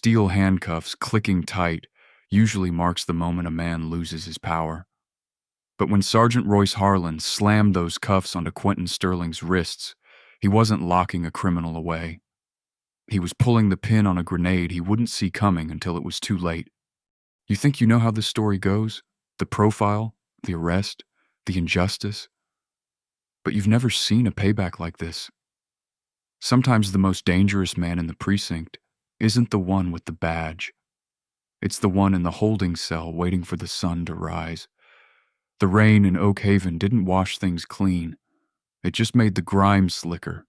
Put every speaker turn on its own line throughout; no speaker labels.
steel handcuffs clicking tight usually marks the moment a man loses his power. But when Sergeant Royce Harlan slammed those cuffs onto Quentin Sterling's wrists, he wasn't locking a criminal away. He was pulling the pin on a grenade he wouldn't see coming until it was too late. You think you know how this story goes? The profile, the arrest, the injustice? But you've never seen a payback like this. Sometimes the most dangerous man in the precinct isn't the one with the badge. It's the one in the holding cell waiting for the sun to rise. The rain in Oak Haven didn't wash things clean. It just made the grime slicker.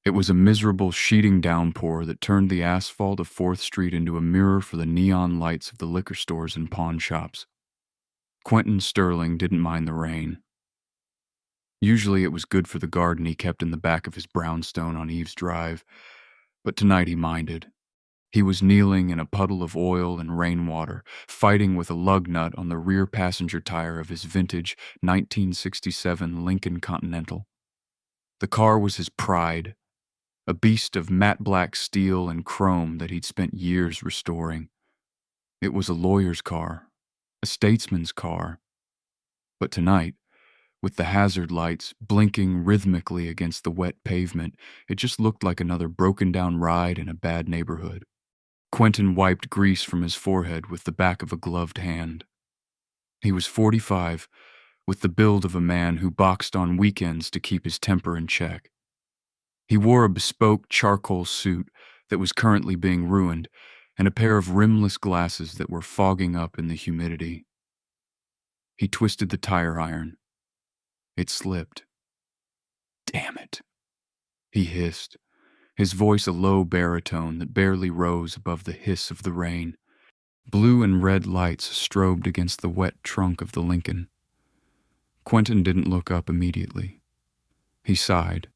It was a miserable sheeting downpour that turned the asphalt of 4th Street into a mirror for the neon lights of the liquor stores and pawn shops. Quentin Sterling didn't mind the rain. Usually it was good for the garden he kept in the back of his brownstone on Eve's Drive, but tonight he minded. He was kneeling in a puddle of oil and rainwater, fighting with a lug nut on the rear passenger tire of his vintage 1967 Lincoln Continental. The car was his pride, a beast of matte black steel and chrome that he'd spent years restoring. It was a lawyer's car, a statesman's car. But tonight, with the hazard lights blinking rhythmically against the wet pavement, it just looked like another broken-down ride in a bad neighborhood. Quentin wiped grease from his forehead with the back of a gloved hand. He was 45, with the build of a man who boxed on weekends to keep his temper in check. He wore a bespoke charcoal suit that was currently being ruined and a pair of rimless glasses that were fogging up in the humidity. He twisted the tire iron. It slipped. "Damn it," he hissed, his voice a low baritone that barely rose above the hiss of the rain. Blue and red lights strobed against the wet trunk of the Lincoln. Quentin didn't look up immediately. He sighed,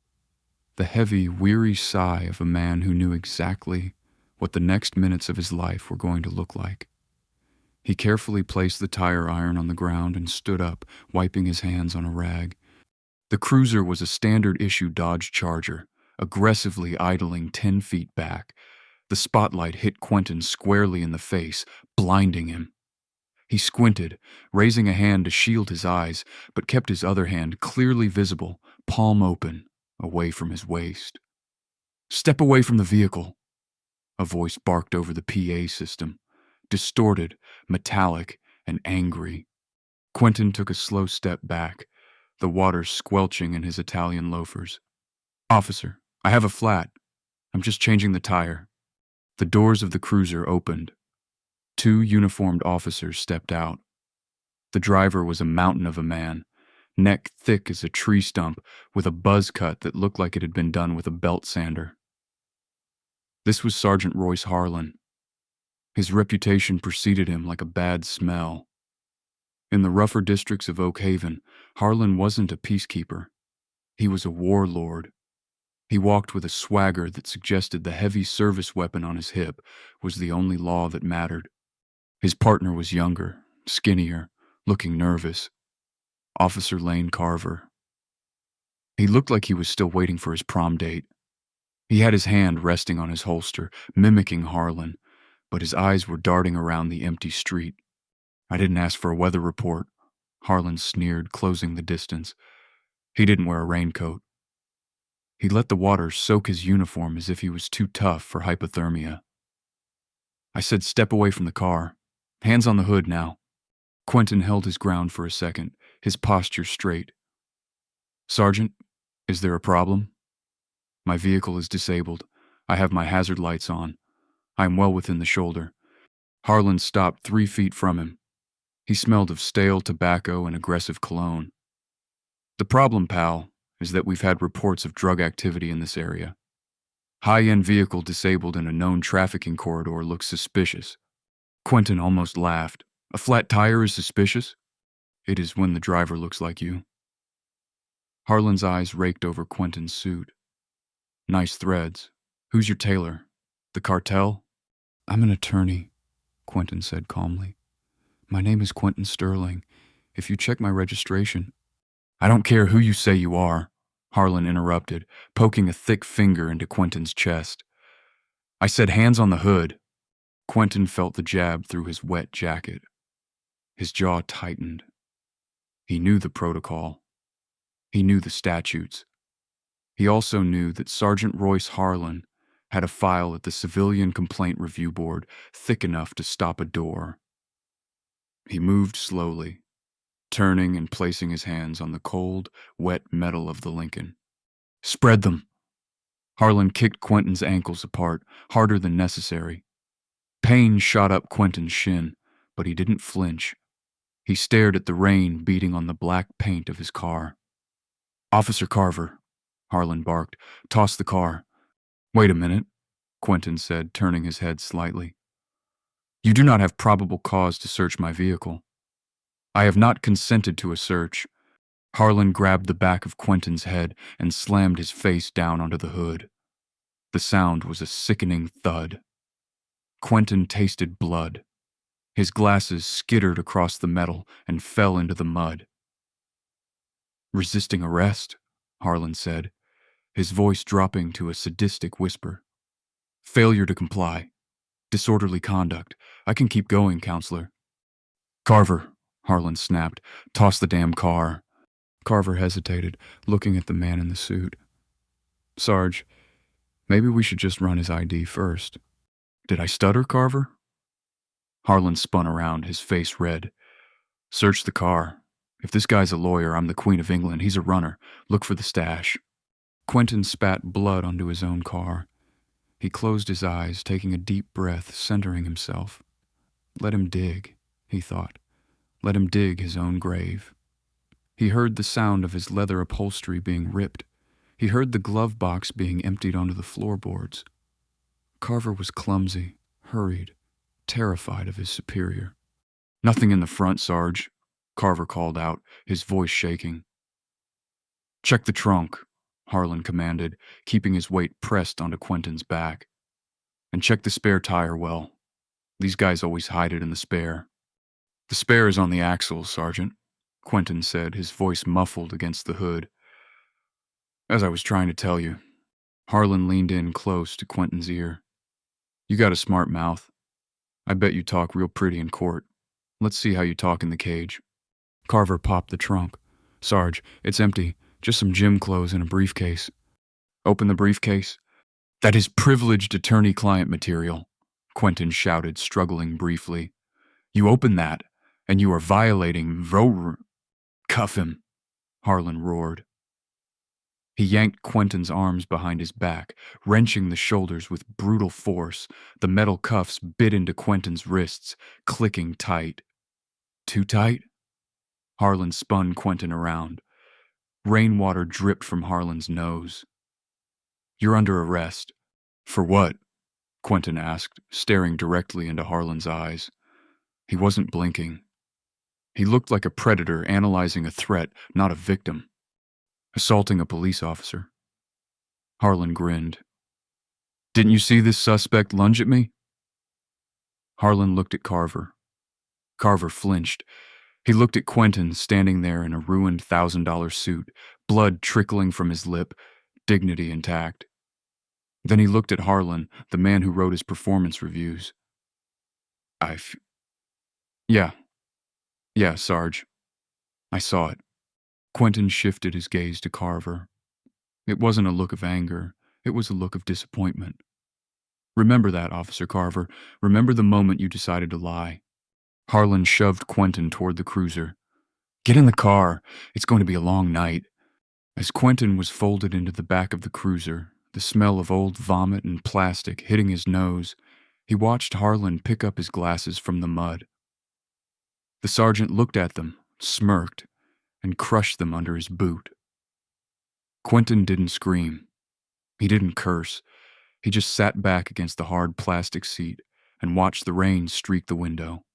the heavy, weary sigh of a man who knew exactly what the next minutes of his life were going to look like. He carefully placed the tire iron on the ground and stood up, wiping his hands on a rag. The cruiser was a standard-issue Dodge Charger, aggressively idling 10 feet back. The spotlight hit Quentin squarely in the face, blinding him. He squinted, raising a hand to shield his eyes, but kept his other hand clearly visible, palm open, away from his waist. "Step away from the vehicle," a voice barked over the PA system, distorted, metallic, and angry. Quentin took a slow step back, the water squelching in his Italian loafers. "Officer, I have a flat. I'm just changing the tire." The doors of the cruiser opened. 2 uniformed officers stepped out. The driver was a mountain of a man, neck thick as a tree stump, with a buzz cut that looked like it had been done with a belt sander. This was Sergeant Royce Harlan. His reputation preceded him like a bad smell. In the rougher districts of Oak Haven, Harlan wasn't a peacekeeper. He was a warlord. He walked with a swagger that suggested the heavy service weapon on his hip was the only law that mattered. His partner was younger, skinnier, looking nervous. Officer Lane Carver. He looked like he was still waiting for his prom date. He had his hand resting on his holster, mimicking Harlan, but his eyes were darting around the empty street. "I didn't ask for a weather report," Harlan sneered, closing the distance. He didn't wear a raincoat. He let the water soak his uniform as if he was too tough for hypothermia. "I said step away from the car. Hands on the hood now." Quentin held his ground for a second, his posture straight. "Sergeant, is there a problem?" "My vehicle is disabled. I have my hazard lights on. I am well within the shoulder." Harlan stopped 3 feet from him. He smelled of stale tobacco and aggressive cologne. "The problem, pal, is that we've had reports of drug activity in this area. High-end vehicle disabled in a known trafficking corridor looks suspicious." Quentin almost laughed. "A flat tire is suspicious? It is when the driver looks like you." Harlan's eyes raked over Quentin's suit. "Nice threads. Who's your tailor? The cartel?" "I'm an attorney," Quentin said calmly. "My name is Quentin Sterling. If you check my registration—" "I don't care who you say you are," Harlan interrupted, poking a thick finger into Quentin's chest. "I said hands on the hood." Quentin felt the jab through his wet jacket. His jaw tightened. He knew the protocol. He knew the statutes. He also knew that Sergeant Royce Harlan had a file at the Civilian Complaint Review Board thick enough to stop a door. He moved slowly, turning and placing his hands on the cold, wet metal of the Lincoln. "Spread them!" Harlan kicked Quentin's ankles apart, harder than necessary. Pain shot up Quentin's shin, but he didn't flinch. He stared at the rain beating on the black paint of his car. "Officer Carver," Harlan barked, "toss the car." "Wait a minute," Quentin said, turning his head slightly. "You do not have probable cause to search my vehicle. I have not consented to a search." Harlan grabbed the back of Quentin's head and slammed his face down onto the hood. The sound was a sickening thud. Quentin tasted blood. His glasses skittered across the metal and fell into the mud. "Resisting arrest," Harlan said, his voice dropping to a sadistic whisper. "Failure to comply. Disorderly conduct. I can keep going, counselor." "Carver," Harlan snapped, "toss the damn car." Carver hesitated, looking at the man in the suit. "Sarge, maybe we should just run his ID first." "Did I stutter, Carver?" Harlan spun around, his face red. "Search the car. If this guy's a lawyer, I'm the Queen of England. He's a runner. Look for the stash." Quentin spat blood onto his own car. He closed his eyes, taking a deep breath, centering himself. Let him dig, he thought. Let him dig his own grave. He heard the sound of his leather upholstery being ripped. He heard the glove box being emptied onto the floorboards. Carver was clumsy, hurried, terrified of his superior. "Nothing in the front, Sarge," Carver called out, his voice shaking. "Check the trunk," Harlan commanded, keeping his weight pressed onto Quentin's back. "And check the spare tire well. These guys always hide it in the spare." "The spare is on the axle, Sergeant," Quentin said, his voice muffled against the hood. "As I was trying to tell you." Harlan leaned in close to Quentin's ear. "You got a smart mouth. I bet you talk real pretty in court. Let's see how you talk in the cage." Carver popped the trunk. "Sarge, it's empty. Just some gym clothes and a briefcase." "Open the briefcase." "That is privileged attorney-client material," Quentin shouted, struggling briefly. "You open that, and you are violating Cuff him," Harlan roared. He yanked Quentin's arms behind his back, wrenching the shoulders with brutal force. The metal cuffs bit into Quentin's wrists, clicking tight. Too tight? Harlan spun Quentin around. Rainwater dripped from Harlan's nose. "You're under arrest." "For what?" Quentin asked, staring directly into Harlan's eyes. He wasn't blinking. He looked like a predator analyzing a threat, not a victim. "Assaulting a police officer." Harlan grinned. "Didn't you see this suspect lunge at me?" Harlan looked at Carver. Carver flinched. He looked at Quentin standing there in a ruined $1,000 suit, blood trickling from his lip, dignity intact. Then he looked at Harlan, the man who wrote his performance reviews. Yeah, Sarge. I saw it." Quentin shifted his gaze to Carver. It wasn't a look of anger. It was a look of disappointment. "Remember that, Officer Carver. Remember the moment you decided to lie." Harlan shoved Quentin toward the cruiser. "Get in the car. It's going to be a long night." As Quentin was folded into the back of the cruiser, the smell of old vomit and plastic hitting his nose, he watched Harlan pick up his glasses from the mud. The sergeant looked at them, smirked, and crushed them under his boot. Quentin didn't scream. He didn't curse. He just sat back against the hard plastic seat and watched the rain streak the window.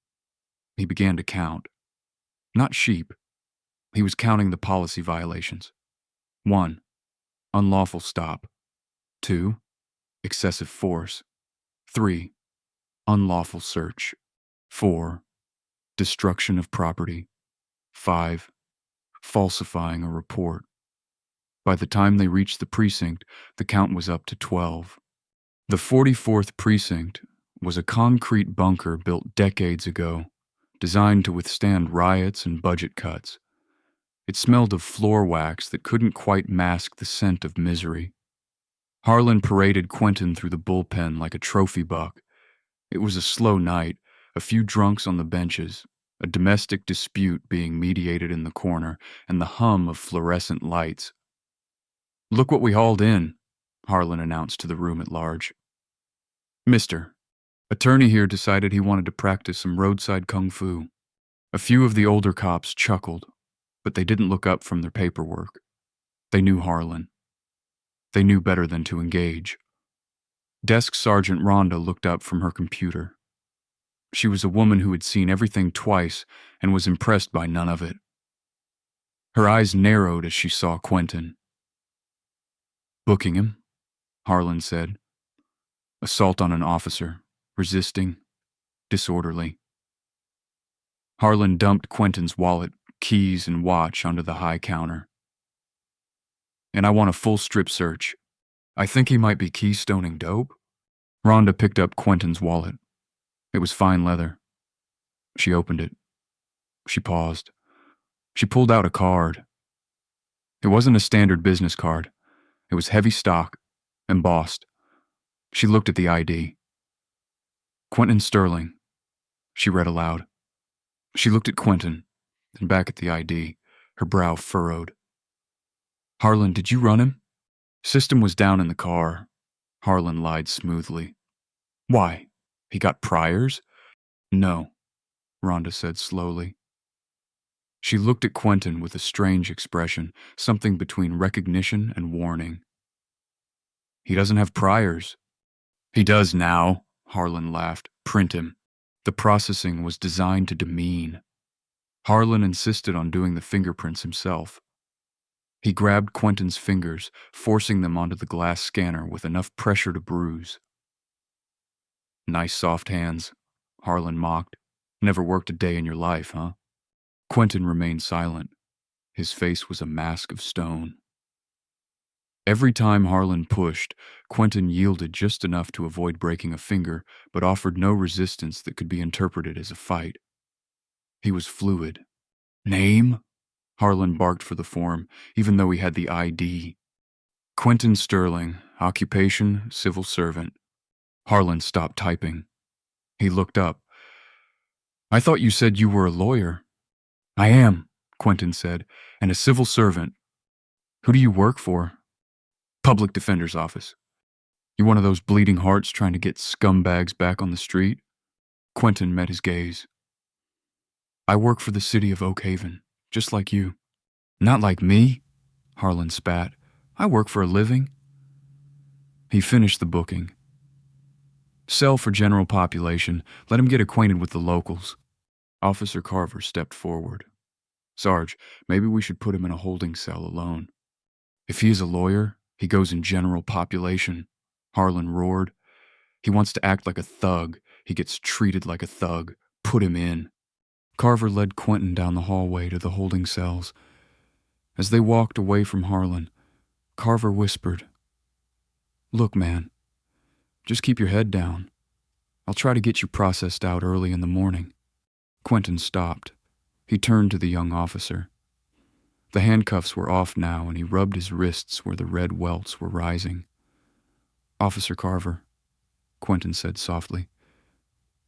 He began to count. Not sheep. He was counting the policy violations. 1. Unlawful stop. 2. Excessive force. 3. Unlawful search. 4. Destruction of property. 5. Falsifying a report. By the time they reached the precinct, the count was up to 12. The 44th precinct was a concrete bunker built decades ago, designed to withstand riots and budget cuts. It smelled of floor wax that couldn't quite mask the scent of misery. Harlan paraded Quentin through the bullpen like a trophy buck. It was a slow night, a few drunks on the benches, a domestic dispute being mediated in the corner, and the hum of fluorescent lights. "Look what we hauled in," Harlan announced to the room at large. "Mister, attorney here decided he wanted to practice some roadside kung fu." A few of the older cops chuckled, but they didn't look up from their paperwork. They knew Harlan. They knew better than to engage. Desk Sergeant Rhonda looked up from her computer. She was a woman who had seen everything twice and was impressed by none of it. Her eyes narrowed as she saw Quentin. "Booking him," Harlan said. "Assault on an officer, resisting, disorderly." Harlan dumped Quentin's wallet, keys, and watch onto the high counter. "And I want a full strip search. I think he might be keystoning dope." Rhonda picked up Quentin's wallet. It was fine leather. She opened it. She paused. She pulled out a card. It wasn't a standard business card. It was heavy stock, embossed. She looked at the ID. "Quentin Sterling," she read aloud. She looked at Quentin, then back at the ID, her brow furrowed. "Harlan, did you run him?" "System was down in the car," Harlan lied smoothly. "Why? He got priors?" "No," Rhonda said slowly. She looked at Quentin with a strange expression, something between recognition and warning. "He doesn't have priors." "He does now," Harlan laughed. "Print him." The processing was designed to demean. Harlan insisted on doing the fingerprints himself. He grabbed Quentin's fingers, forcing them onto the glass scanner with enough pressure to bruise. "Nice soft hands," Harlan mocked. "Never worked a day in your life, huh?" Quentin remained silent. His face was a mask of stone. Every time Harlan pushed, Quentin yielded just enough to avoid breaking a finger, but offered no resistance that could be interpreted as a fight. He was fluid. "Name?" Harlan barked for the form, even though he had the ID. "Quentin Sterling, occupation, civil servant." Harlan stopped typing. He looked up. "I thought you said you were a lawyer." "I am," Quentin said, "and a civil servant." "Who do you work for?" "Public defender's office." "You one of those bleeding hearts trying to get scumbags back on the street?" Quentin met his gaze. "I work for the city of Oak Haven, just like you." "Not like me," Harlan spat. "I work for a living." He finished the booking. "Cell for general population. Let him get acquainted with the locals." Officer Carver stepped forward. "Sarge, maybe we should put him in a holding cell alone." "If he is a lawyer, he goes in general population," Harlan roared. "He wants to act like a thug. He gets treated like a thug. Put him in." Carver led Quentin down the hallway to the holding cells. As they walked away from Harlan, Carver whispered, "Look, man, just keep your head down. I'll try to get you processed out early in the morning." Quentin stopped. He turned to the young officer. The handcuffs were off now, and he rubbed his wrists where the red welts were rising. "Officer Carver," Quentin said softly,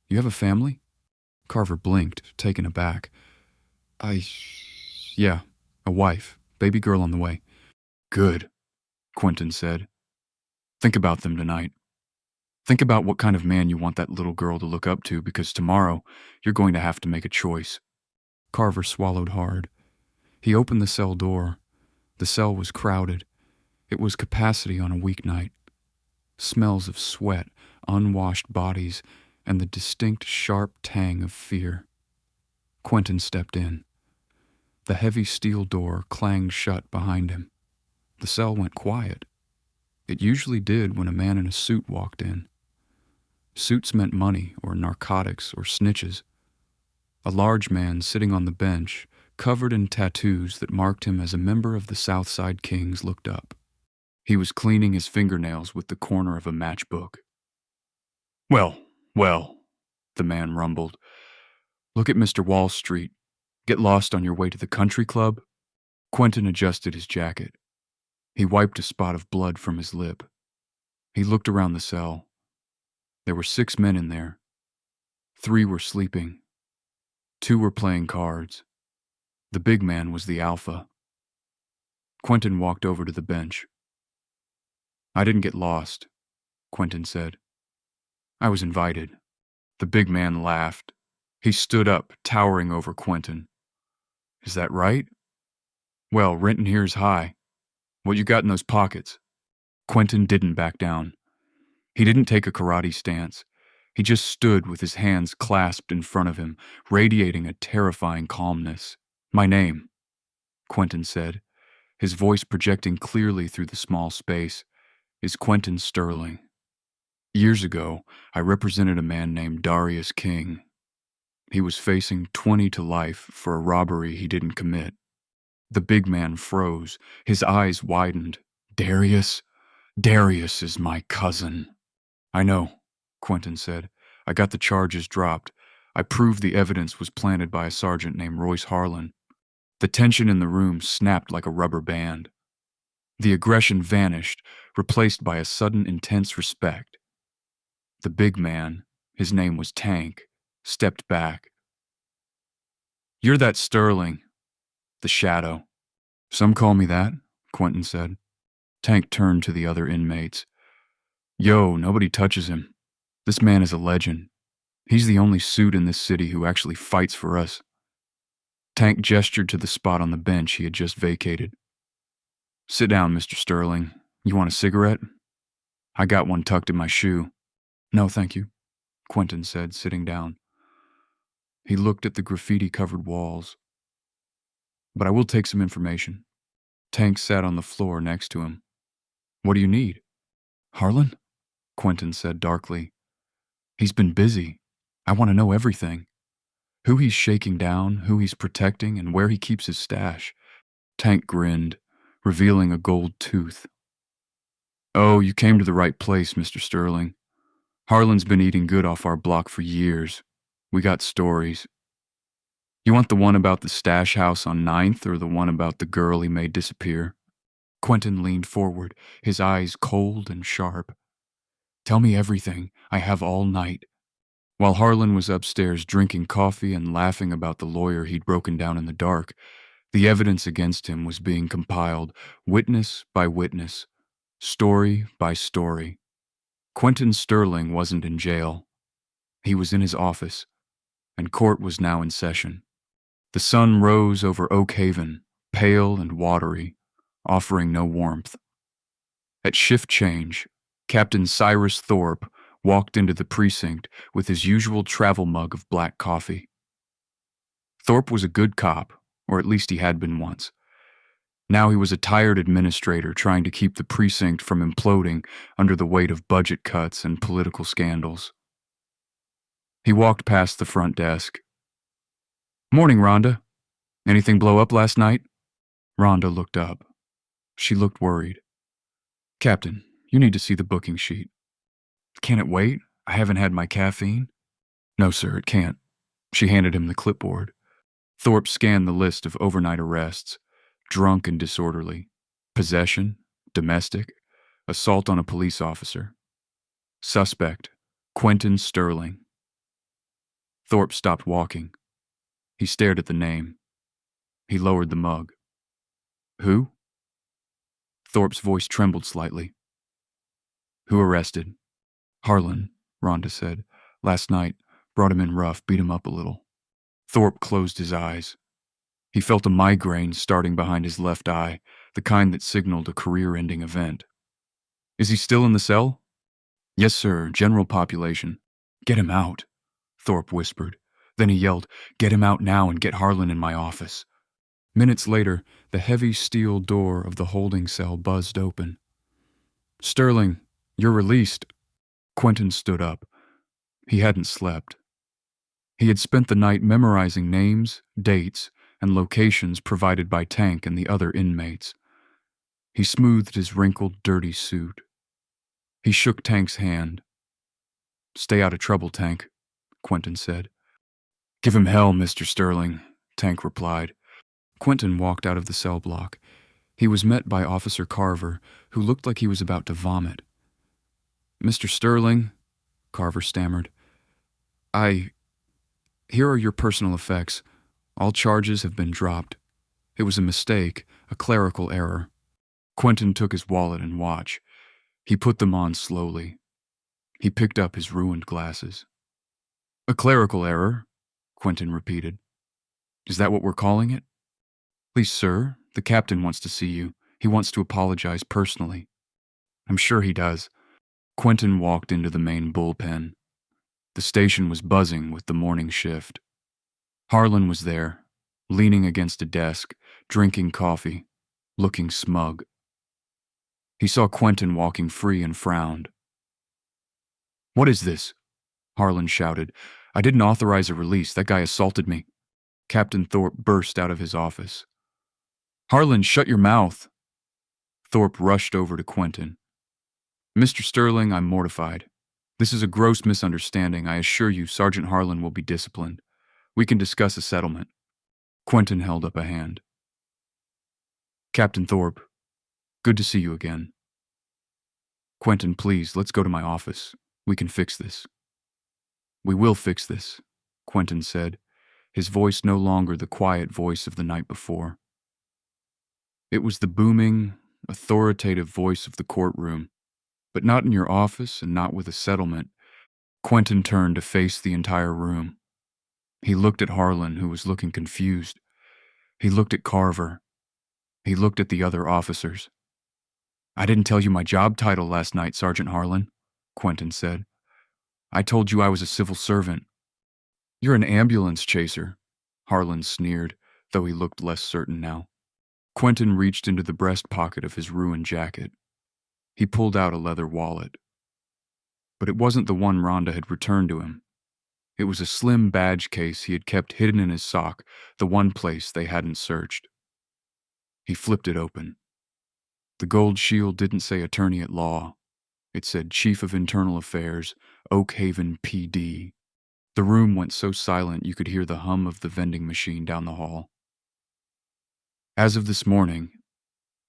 "you have a family?" Carver blinked, taken aback. Yeah, a wife, baby girl on the way." "Good," Quentin said. "Think about them tonight. Think about what kind of man you want that little girl to look up to, because tomorrow you're going to have to make a choice." Carver swallowed hard. He opened the cell door. The cell was crowded. It was capacity on a weeknight. Smells of sweat, unwashed bodies, and the distinct sharp tang of fear. Quentin stepped in. The heavy steel door clanged shut behind him. The cell went quiet. It usually did when a man in a suit walked in. Suits meant money or narcotics or snitches. A large man sitting on the bench, covered in tattoos that marked him as a member of the Southside Kings, looked up. He was cleaning his fingernails with the corner of a matchbook. "Well, Well, the man rumbled, look at Mr. Wall Street. Get lost on your way to the country club? Quentin adjusted his jacket. He wiped a spot of blood from his lip. He looked around the cell. There were 6 men in there. 3 were sleeping. 2 were playing cards. The big man was the alpha. Quentin walked over to the bench. I didn't get lost, Quentin said. I was invited. The big man laughed. He stood up, towering over Quentin. Is that right? Well, rent in here's high. What you got in those pockets? Quentin didn't back down. He didn't take a karate stance. He just stood with his hands clasped in front of him, radiating a terrifying calmness. My name, Quentin said, his voice projecting clearly through the small space, is Quentin Sterling. Years ago, I represented a man named Darius King. He was facing 20 to life for a robbery he didn't commit. The big man froze. His eyes widened. Darius? Darius is my cousin. I know, Quentin said. I got the charges dropped. I proved the evidence was planted by a sergeant named Royce Harlan. The tension in the room snapped like a rubber band. The aggression vanished, replaced by a sudden intense respect. The big man, his name was Tank, stepped back. You're that Sterling, the shadow. Some call me that, Quentin said. Tank turned to the other inmates. Yo, nobody touches him. This man is a legend. He's the only suit in this city who actually fights for us. Tank gestured to the spot on the bench he had just vacated. Sit down, Mr. Sterling. You want a cigarette? I got one tucked in my shoe. No, thank you, Quentin said, sitting down. He looked at the graffiti-covered walls. But I will take some information. Tank sat on the floor next to him. What do you need? Harlan? Quentin said darkly. He's been busy. I want to know everything. Who he's shaking down, who he's protecting, and where he keeps his stash. Tank grinned, revealing a gold tooth. Oh, you came to the right place, Mr. Sterling. Harlan's been eating good off our block for years. We got stories. You want the one about the stash house on 9th or the one about the girl he made disappear? Quentin leaned forward, his eyes cold and sharp. Tell me everything. I have all night. While Harlan was upstairs drinking coffee and laughing about the lawyer he'd broken down in the dark, the evidence against him was being compiled, witness by witness, story by story. Quentin Sterling wasn't in jail. He was in his office, and court was now in session. The sun rose over Oak Haven, pale and watery, offering no warmth. At shift change, Captain Cyrus Thorpe walked into the precinct with his usual travel mug of black coffee. Thorpe was a good cop, or at least he had been once. Now he was a tired administrator trying to keep the precinct from imploding under the weight of budget cuts and political scandals. He walked past the front desk. Morning, Rhonda. Anything blow up last night? Rhonda looked up. She looked worried. Captain, you need to see the booking sheet. Can it wait? I haven't had my caffeine. No, sir, it can't. She handed him the clipboard. Thorpe scanned the list of overnight arrests. Drunk and disorderly. Possession. Domestic. Assault on a police officer. Suspect. Quentin Sterling. Thorpe stopped walking. He stared at the name. He lowered the mug. Who? Thorpe's voice trembled slightly. Who arrested? Harlan, Rhonda said. Last night, brought him in rough, beat him up a little. Thorpe closed his eyes. He felt a migraine starting behind his left eye, the kind that signaled a career-ending event. Is he still in the cell? Yes, sir, general population. Get him out, Thorpe whispered. Then he yelled, Get him out now and get Harlan in my office. Minutes later, the heavy steel door of the holding cell buzzed open. Sterling, you're released. Quentin stood up. He hadn't slept. He had spent the night memorizing names, dates, and locations provided by Tank and the other inmates. He smoothed his wrinkled, dirty suit. He shook Tank's hand. Stay out of trouble, Tank, Quentin said. Give him hell, Mr. Sterling, Tank replied. Quentin walked out of the cell block. He was met by Officer Carver, who looked like he was about to vomit. Mr. Sterling, Carver stammered. Here are your personal effects. All charges have been dropped. It was a mistake, a clerical error. Quentin took his wallet and watch. He put them on slowly. He picked up his ruined glasses. A clerical error, Quentin repeated. Is that what we're calling it? Please, sir, the captain wants to see you. He wants to apologize personally. I'm sure he does. Quentin walked into the main bullpen. The station was buzzing with the morning shift. Harlan was there, leaning against a desk, drinking coffee, looking smug. He saw Quentin walking free and frowned. What is this? Harlan shouted. I didn't authorize a release. That guy assaulted me. Captain Thorpe burst out of his office. Harlan, shut your mouth. Thorpe rushed over to Quentin. Mr. Sterling, I'm mortified. This is a gross misunderstanding. I assure you, Sergeant Harlan will be disciplined. We can discuss a settlement. Quentin held up a hand. Captain Thorpe, good to see you again. Quentin, please, let's go to my office. We can fix this. We will fix this, Quentin said, his voice no longer the quiet voice of the night before. It was the booming, authoritative voice of the courtroom, but not in your office and not with a settlement. Quentin turned to face the entire room. He looked at Harlan, who was looking confused. He looked at Carver. He looked at the other officers. I didn't tell you my job title last night, Sergeant Harlan, Quentin said. I told you I was a civil servant. You're an ambulance chaser, Harlan sneered, though he looked less certain now. Quentin reached into the breast pocket of his ruined jacket. He pulled out a leather wallet. But it wasn't the one Rhonda had returned to him. It was a slim badge case he had kept hidden in his sock, the one place they hadn't searched. He flipped it open. The gold shield didn't say attorney at law. It said Chief of Internal Affairs, Oak Haven PD. The room went so silent you could hear the hum of the vending machine down the hall. As of this morning,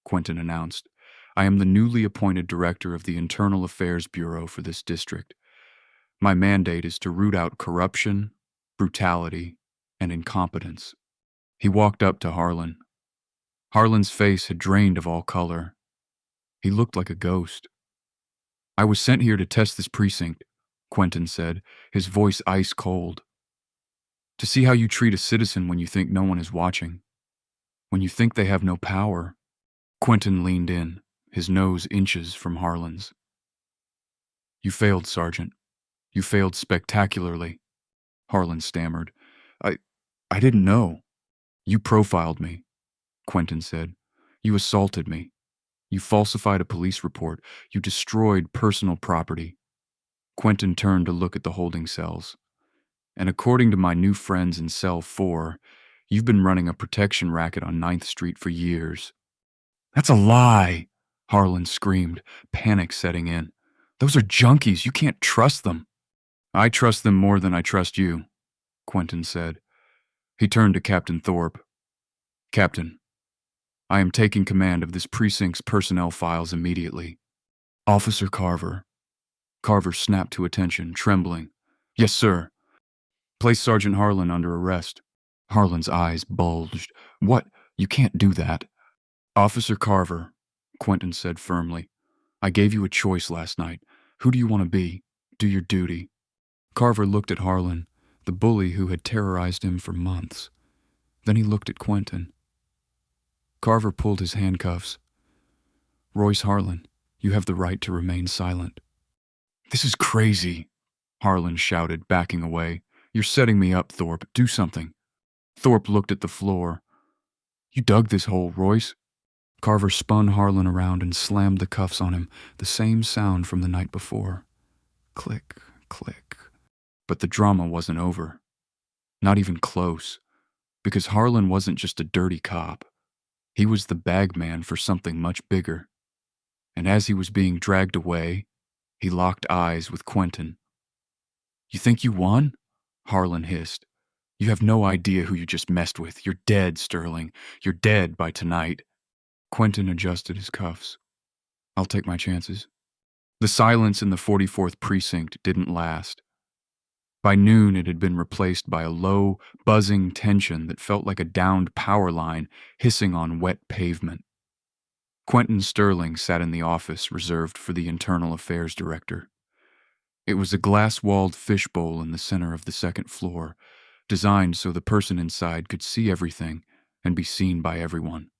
Quentin announced, I am the newly appointed director of the Internal Affairs Bureau for this district. My mandate is to root out corruption, brutality, and incompetence. He walked up to Harlan. Harlan's face had drained of all color. He looked like a ghost. I was sent here to test this precinct, Quentin said, his voice ice cold. To see how you treat a citizen when you think no one is watching. When you think they have no power. Quentin leaned in, his nose inches from Harlan's. You failed, Sergeant. You failed spectacularly, Harlan stammered. I didn't know. You profiled me, Quentin said. You assaulted me. You falsified a police report. You destroyed personal property. Quentin turned to look at the holding cells. And according to my new friends in Cell 4, you've been running a protection racket on 9th Street for years. That's a lie, Harlan screamed, panic setting in. Those are junkies. You can't trust them. I trust them more than I trust you, Quentin said. He turned to Captain Thorpe. Captain, I am taking command of this precinct's personnel files immediately. Officer Carver. Carver snapped to attention, trembling. Yes, sir. Place Sergeant Harlan under arrest. Harlan's eyes bulged. What? You can't do that. Officer Carver, Quentin said firmly. I gave you a choice last night. Who do you want to be? Do your duty. Carver looked at Harlan, the bully who had terrorized him for months. Then he looked at Quentin. Carver pulled his handcuffs. Royce Harlan, you have the right to remain silent. This is crazy, Harlan shouted, backing away. You're setting me up, Thorpe. Do something. Thorpe looked at the floor. You dug this hole, Royce. Carver spun Harlan around and slammed the cuffs on him, the same sound from the night before. Click, click. But the drama wasn't over. Not even close. Because Harlan wasn't just a dirty cop. He was the bagman for something much bigger. And as he was being dragged away, he locked eyes with Quentin. You think you won? Harlan hissed. You have no idea who you just messed with. You're dead, Sterling. You're dead by tonight. Quentin adjusted his cuffs. I'll take my chances. The silence in the 44th precinct didn't last. By noon, it had been replaced by a low, buzzing tension that felt like a downed power line hissing on wet pavement. Quentin Sterling sat in the office reserved for the Internal Affairs Director. It was a glass-walled fishbowl in the center of the second floor, designed so the person inside could see everything and be seen by everyone.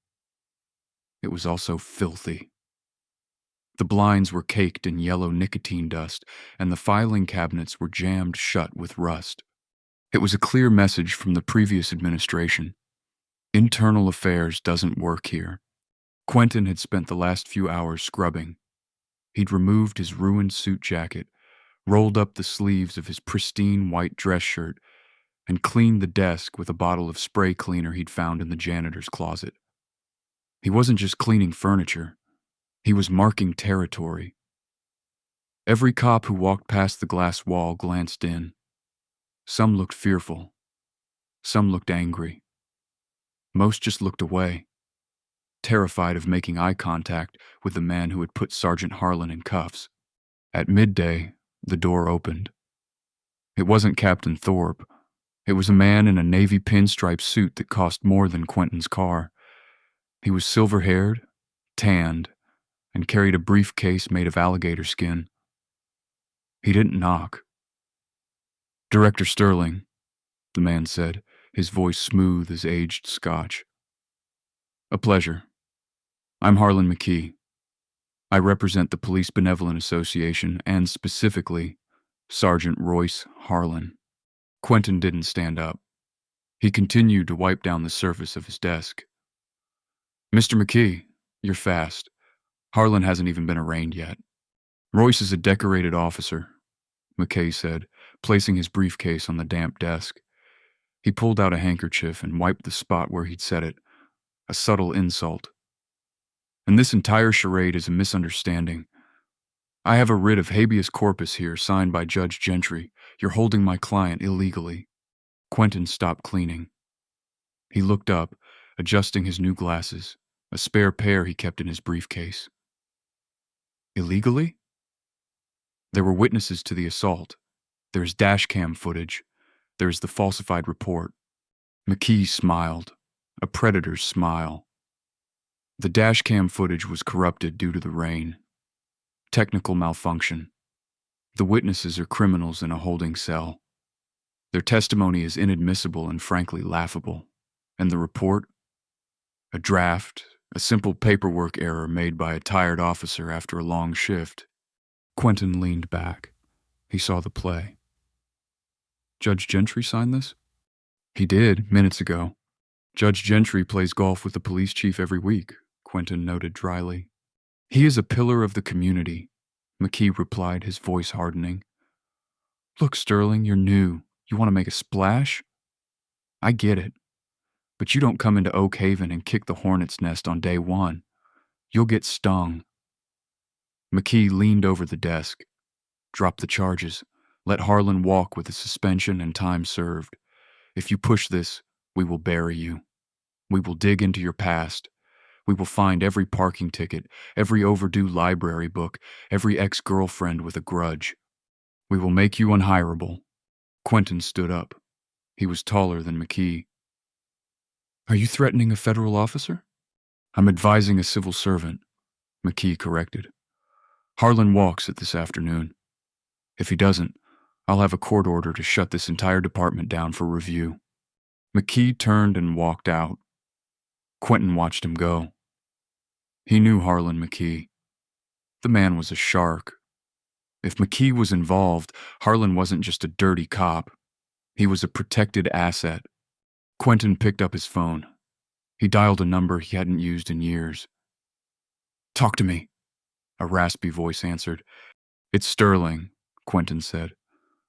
It was also filthy. The blinds were caked in yellow nicotine dust, and the filing cabinets were jammed shut with rust. It was a clear message from the previous administration. Internal affairs doesn't work here. Quentin had spent the last few hours scrubbing. He'd removed his ruined suit jacket, rolled up the sleeves of his pristine white dress shirt, and cleaned the desk with a bottle of spray cleaner he'd found in the janitor's closet. He wasn't just cleaning furniture. He was marking territory. Every cop who walked past the glass wall glanced in. Some looked fearful. Some looked angry. Most just looked away, terrified of making eye contact with the man who had put Sergeant Harlan in cuffs. At midday, the door opened. It wasn't Captain Thorpe. It was a man in a navy pinstripe suit that cost more than Quentin's car. He was silver-haired, tanned, and carried a briefcase made of alligator skin. He didn't knock. Director Sterling, the man said, his voice smooth as aged scotch. A pleasure. I'm Harlan McKee. I represent the Police Benevolent Association and specifically Sergeant Royce Harlan. Quentin didn't stand up. He continued to wipe down the surface of his desk. Mr. McKee, you're fast. Harlan hasn't even been arraigned yet. Royce is a decorated officer, McKay said, placing his briefcase on the damp desk. He pulled out a handkerchief and wiped the spot where he'd set it, a subtle insult. And this entire charade is a misunderstanding. I have a writ of habeas corpus here signed by Judge Gentry. You're holding my client illegally. Quentin stopped cleaning. He looked up, adjusting his new glasses, a spare pair he kept in his briefcase. Illegally? There were witnesses to the assault. There's dashcam footage. There's the falsified report. McKee smiled, a predator's smile. The dashcam footage was corrupted due to the rain. Technical malfunction. The witnesses are criminals in a holding cell. Their testimony is inadmissible and frankly laughable. And the report? A draft, a simple paperwork error made by a tired officer after a long shift. Quentin leaned back. He saw the play. Judge Gentry signed this? He did, minutes ago. Judge Gentry plays golf with the police chief every week, Quentin noted dryly. He is a pillar of the community, McKee replied, his voice hardening. Look, Sterling, you're new. You want to make a splash? I get it. But you don't come into Oak Haven and kick the hornet's nest on day one. You'll get stung. McKee leaned over the desk. Drop the charges. Let Harlan walk with a suspension and time served. If you push this, we will bury you. We will dig into your past. We will find every parking ticket, every overdue library book, every ex-girlfriend with a grudge. We will make you unhireable. Quentin stood up. He was taller than McKee. Are you threatening a federal officer? I'm advising a civil servant, McKee corrected. Harlan walks it this afternoon. If he doesn't, I'll have a court order to shut this entire department down for review. McKee turned and walked out. Quentin watched him go. He knew Harlan McKee. The man was a shark. If McKee was involved, Harlan wasn't just a dirty cop. He was a protected asset. Quentin picked up his phone. He dialed a number he hadn't used in years. Talk to me, a raspy voice answered. It's Sterling, Quentin said.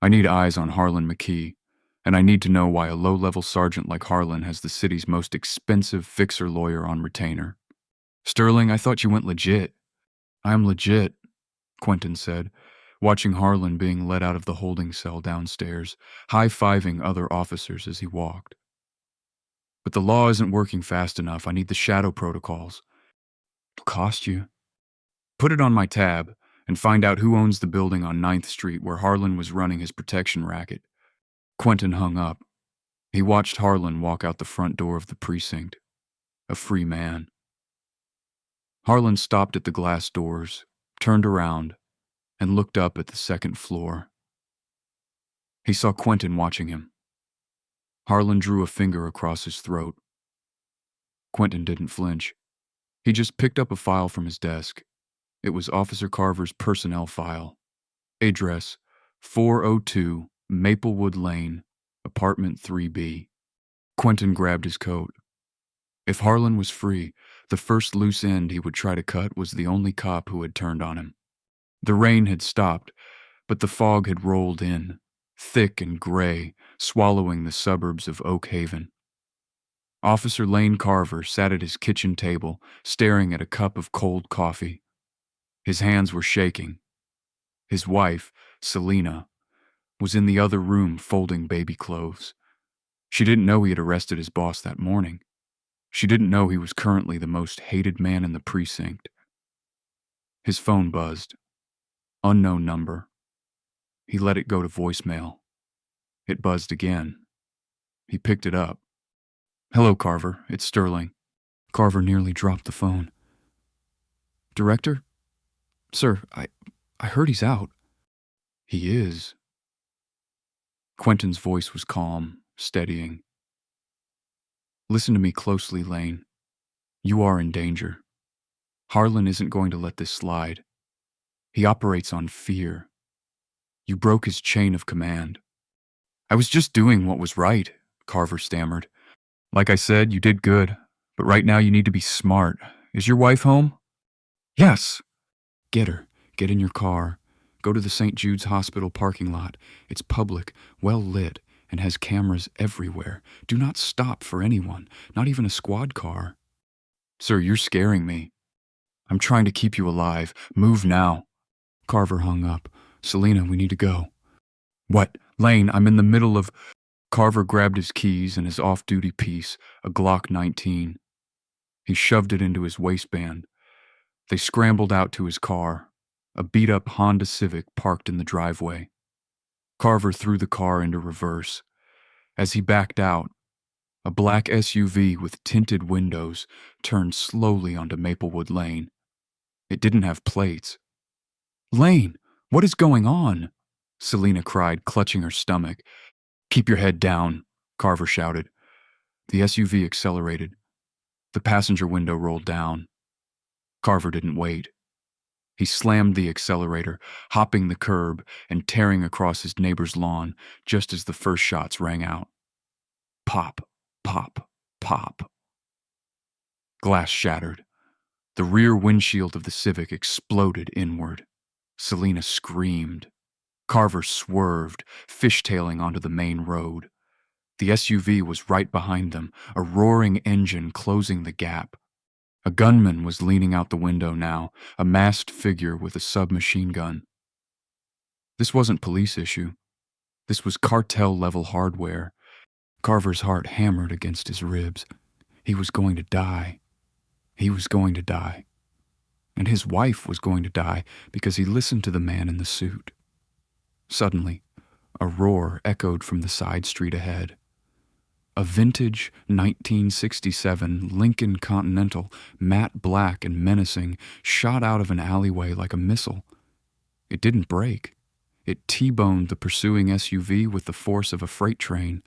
I need eyes on Harlan McKee, and I need to know why a low-level sergeant like Harlan has the city's most expensive fixer lawyer on retainer. Sterling, I thought you went legit. I am legit, Quentin said, watching Harlan being led out of the holding cell downstairs, high-fiving other officers as he walked. But the law isn't working fast enough. I need the shadow protocols. It'll cost you. Put it on my tab and find out who owns the building on 9th Street where Harlan was running his protection racket. Quentin hung up. He watched Harlan walk out the front door of the precinct, a free man. Harlan stopped at the glass doors, turned around, and looked up at the second floor. He saw Quentin watching him. Harlan drew a finger across his throat. Quentin didn't flinch. He just picked up a file from his desk. It was Officer Carver's personnel file. Address, 402 Maplewood Lane, apartment 3B. Quentin grabbed his coat. If Harlan was free, the first loose end he would try to cut was the only cop who had turned on him. The rain had stopped, but the fog had rolled in, thick and gray, swallowing the suburbs of Oak Haven. Officer Lane Carver sat at his kitchen table, staring at a cup of cold coffee. His hands were shaking. His wife, Selena, was in the other room folding baby clothes. She didn't know he had arrested his boss that morning. She didn't know he was currently the most hated man in the precinct. His phone buzzed. Unknown number. He let it go to voicemail. It buzzed again. He picked it up. "Hello, Carver. It's Sterling." Carver nearly dropped the phone. "Director? Sir, I heard he's out." "He is." Quentin's voice was calm, steadying. "Listen to me closely, Lane. You are in danger. Harlan isn't going to let this slide. He operates on fear. You broke his chain of command." "I was just doing what was right," Carver stammered. "Like I said, you did good, but right now you need to be smart. Is your wife home?" "Yes." "Get her. Get in your car. Go to the St. Jude's Hospital parking lot. It's public, well lit, and has cameras everywhere. Do not stop for anyone, not even a squad car." "Sir, you're scaring me. I'm trying to keep you alive. Move now." Carver hung up. "Selena, we need to go." "What? Lane, I'm in the middle of—" Carver grabbed his keys and his off-duty piece, a Glock 19. He shoved it into his waistband. They scrambled out to his car, a beat-up Honda Civic parked in the driveway. Carver threw the car into reverse. As he backed out, a black SUV with tinted windows turned slowly onto Maplewood Lane. It didn't have plates. "Lane, what is going on?" Selena cried, clutching her stomach. "Keep your head down," Carver shouted. The SUV accelerated. The passenger window rolled down. Carver didn't wait. He slammed the accelerator, hopping the curb and tearing across his neighbor's lawn just as the first shots rang out. Pop, pop, pop. Glass shattered. The rear windshield of the Civic exploded inward. Selena screamed. Carver swerved, fishtailing onto the main road. The SUV was right behind them, a roaring engine closing the gap. A gunman was leaning out the window now, a masked figure with a submachine gun. This wasn't police issue. This was cartel-level hardware. Carver's heart hammered against his ribs. He was going to die. He was going to die. And his wife was going to die because he listened to the man in the suit. Suddenly, a roar echoed from the side street ahead. A vintage 1967 Lincoln Continental, matte black and menacing, shot out of an alleyway like a missile. It didn't break. It T-boned the pursuing SUV with the force of a freight train.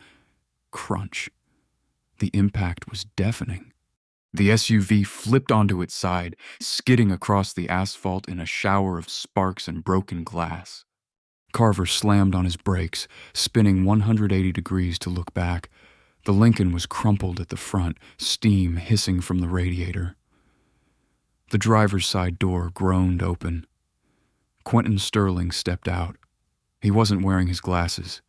Crunch. The impact was deafening. The SUV flipped onto its side, skidding across the asphalt in a shower of sparks and broken glass. Carver slammed on his brakes, spinning 180 degrees to look back. The Lincoln was crumpled at the front, steam hissing from the radiator. The driver's side door groaned open. Quentin Sterling stepped out. He wasn't wearing his glasses.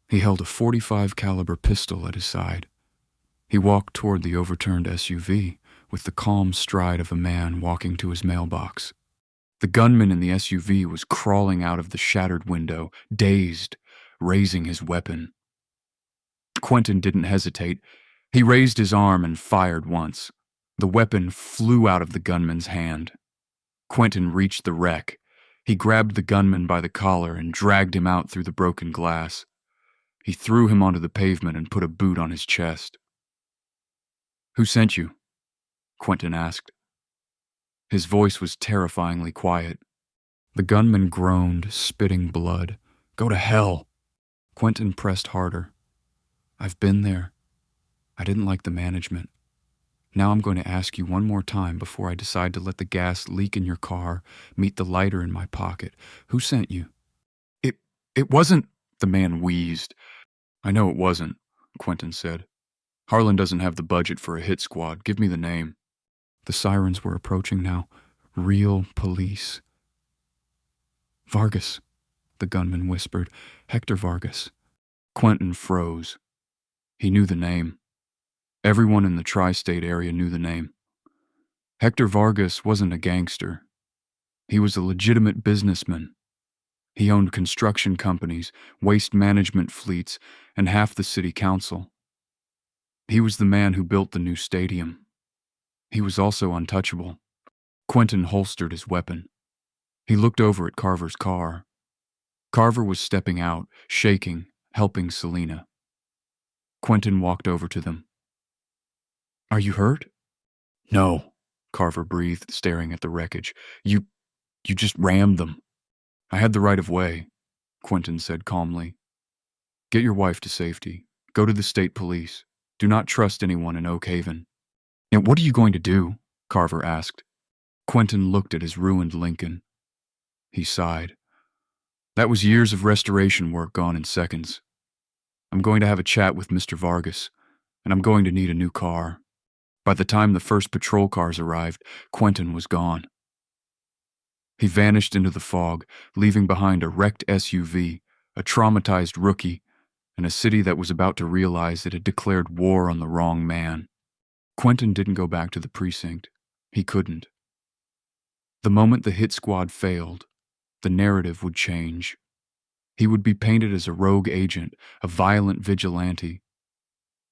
He held a .45 caliber pistol at his side. He walked toward the overturned SUV with the calm stride of a man walking to his mailbox. The gunman in the SUV was crawling out of the shattered window, dazed, raising his weapon. Quentin didn't hesitate. He raised his arm and fired once. The weapon flew out of the gunman's hand. Quentin reached the wreck. He grabbed the gunman by the collar and dragged him out through the broken glass. He threw him onto the pavement and put a boot on his chest. "Who sent you?" Quentin asked. His voice was terrifyingly quiet. The gunman groaned, spitting blood. "Go to hell!" Quentin pressed harder. "I've been there. I didn't like the management. Now I'm going to ask you one more time before I decide to let the gas leak in your car, meet the lighter in my pocket. Who sent you?" It wasn't," the man wheezed. "I know it wasn't," Quentin said. "Harlan doesn't have the budget for a hit squad. Give me the name." The sirens were approaching now. Real police. "Vargas," the gunman whispered. "Hector Vargas." Quentin froze. He knew the name. Everyone in the tri-state area knew the name. Hector Vargas wasn't a gangster. He was a legitimate businessman. He owned construction companies, waste management fleets, and half the city council. He was the man who built the new stadium. He was also untouchable. Quentin holstered his weapon. He looked over at Carver's car. Carver was stepping out, shaking, helping Selena. Quentin walked over to them. "Are you hurt?" "No," Carver breathed, staring at the wreckage. You just rammed them." "I had the right of way," Quentin said calmly. "Get your wife to safety. Go to the state police. Do not trust anyone in Oak Haven." "And what are you going to do?" Carver asked. Quentin looked at his ruined Lincoln. He sighed. "That was years of restoration work gone in seconds. I'm going to have a chat with Mr. Vargas, and I'm going to need a new car." By the time the first patrol cars arrived, Quentin was gone. He vanished into the fog, leaving behind a wrecked SUV, a traumatized rookie, and a city that was about to realize it had declared war on the wrong man. Quentin didn't go back to the precinct. He couldn't. The moment the hit squad failed, the narrative would change. He would be painted as a rogue agent, a violent vigilante.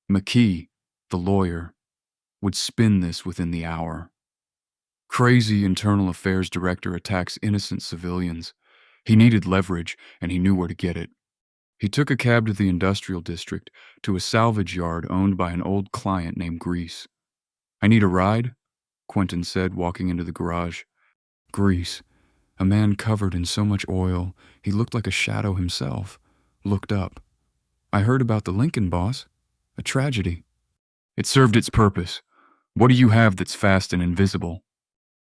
McKee, the lawyer, would spin this within the hour. Crazy internal affairs director attacks innocent civilians. He needed leverage, and he knew where to get it. He took a cab to the industrial district, to a salvage yard owned by an old client named Grease. "I need a ride?" Quentin said, walking into the garage. Grease, a man covered in so much oil he looked like a shadow himself, looked up. "I heard about the Lincoln, boss. A tragedy." "It served its purpose. What do you have that's fast and invisible?"